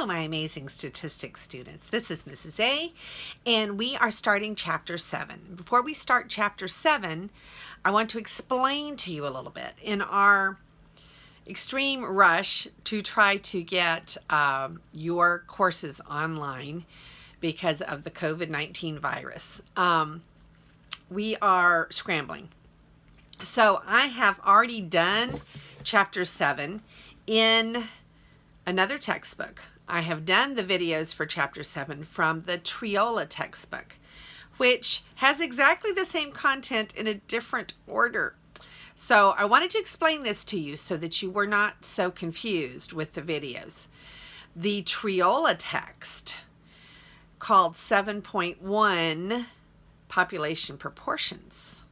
Hello, my amazing statistics students. This is Mrs. A, and we are starting Chapter 7. Before we start Chapter 7, I want to explain to you a little bit. In our extreme rush to try to get your courses online because of the COVID-19 virus, we are scrambling. So I have already done Chapter 7 in another textbook. I have done the videos for Chapter 7 from the Triola textbook, which has exactly the same content in a different order. So I wanted to explain this to you so that you were not so confused with the videos. The Triola text, called 7.1 Population Proportions,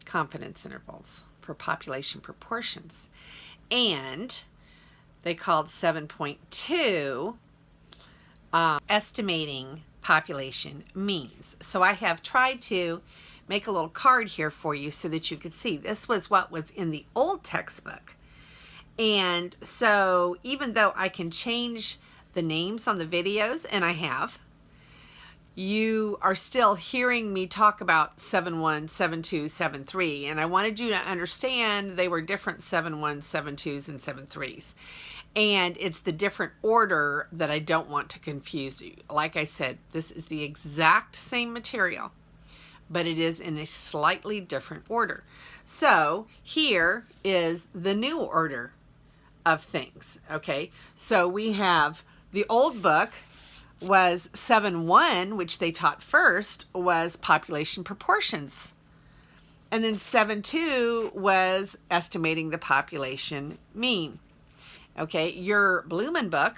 Confidence Intervals for Population Proportions, and they called 7.2 Estimating Population Means. So I have tried to make a little card here for you so that you could see this was what was in the old textbook. And so even though I can change the names on the videos, and I have, you are still hearing me talk about 7.1, 7.2, 7.3, and I wanted you to understand they were different 7.1, 7.2s, and 7.3s. And it's the different order that I don't want to confuse you. Like I said, this is the exact same material, but it is in a slightly different order. So here is the new order of things, okay? So we have the old book was 7.1, which they taught first, was population proportions. And then 7.2 was estimating the population mean. Okay, your Bluman book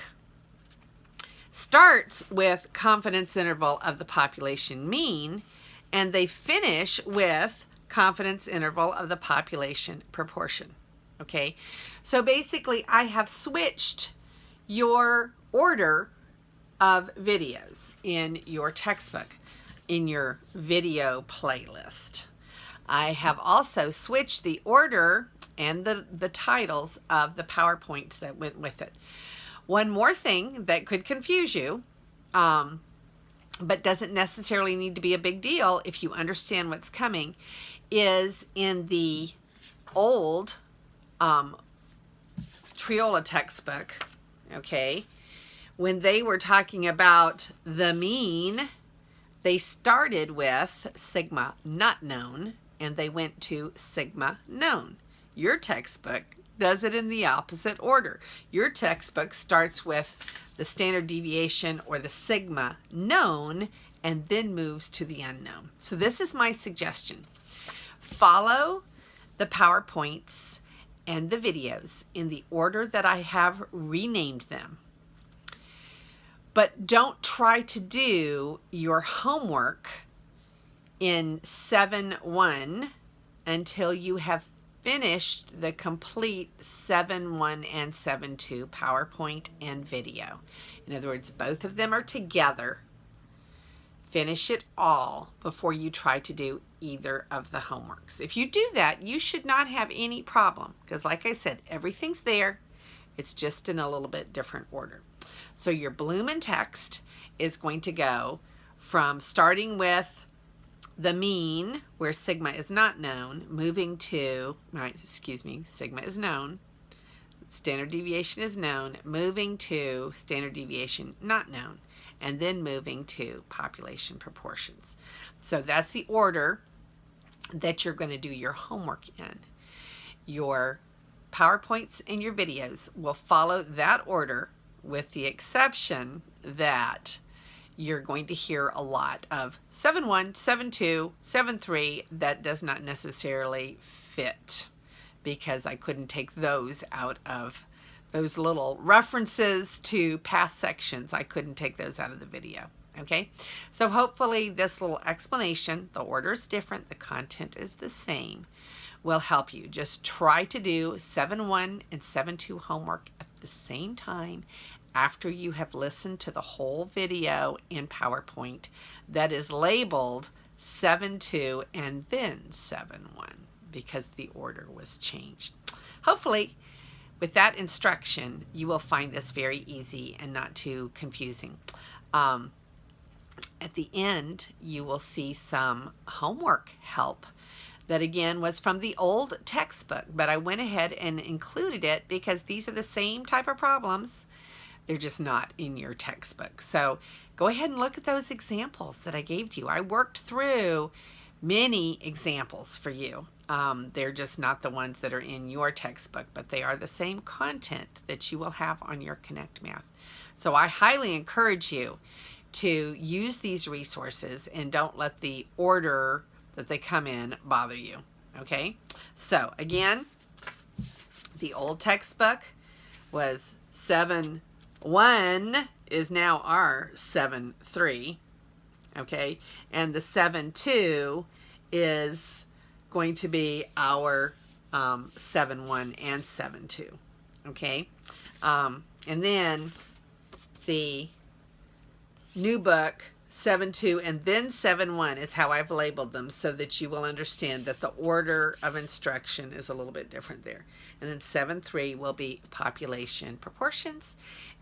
starts with confidence interval of the population mean, and they finish with confidence interval of the population proportion. Okay, so basically I have switched your order of videos in your textbook, in your video playlist. I have also switched the order and the titles of the PowerPoints that went with it. One more thing that could confuse you, but doesn't necessarily need to be a big deal if you understand what's coming, is in the old Triola textbook, okay, when they were talking about the mean, they started with sigma not known, and they went to sigma known. Your textbook does it in the opposite order. Your textbook starts with the standard deviation or the sigma known and then moves to the unknown. So this is my suggestion. Follow the PowerPoints and the videos in the order that I have renamed them. But don't try to do your homework in 7.1 until you have finished the complete 7.1 and 7.2 PowerPoint and video. In other words, both of them are together. Finish it all before you try to do either of the homeworks. If you do that, you should not have any problem because, like I said, everything's there. It's just in a little bit different order. So your Bluman text is going to go from starting with the mean, where sigma is not known, moving to, sigma is known, standard deviation is known, moving to standard deviation not known, and then moving to population proportions. So that's the order that you're going to do your homework in. Your PowerPoints and your videos will follow that order, with the exception that you're going to hear a lot of 7.1, 7.2, 7.3 that does not necessarily fit because I couldn't take those out of those little references to past sections. I couldn't take those out of the video. Okay, so hopefully this little explanation, the order is different, the content is the same, will help you. Just try to do 7.1 and 7.2 homework at the same time after you have listened to the whole video in PowerPoint that is labeled 7.2 and then 7.1 because the order was changed. Hopefully with that instruction, you will find this very easy and not too confusing. At the end, you will see some homework help that again was from the old textbook, but I went ahead and included it because these are the same type of problems. They're just not in your textbook. So go ahead and look at those examples that I gave to you. I worked through many examples for you. They're just not the ones that are in your textbook, but they are the same content that you will have on your Connect Math. So I highly encourage you to use these resources and don't let the order that they come in bother you. Okay? So again, the old textbook was 7-1 is now our 7-3. Okay? And the 7-2 is going to be our 7-1 and 7-2. Okay? And then the new book 7-2 and then 7-1 is how I've labeled them, so that you will understand that the order of instruction is a little bit different there. And then 7-3 will be population proportions.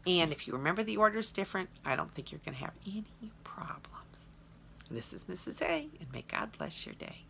And if you remember the order is different, I don't think you're going to have any problems. This is Mrs. A, and may God bless your day.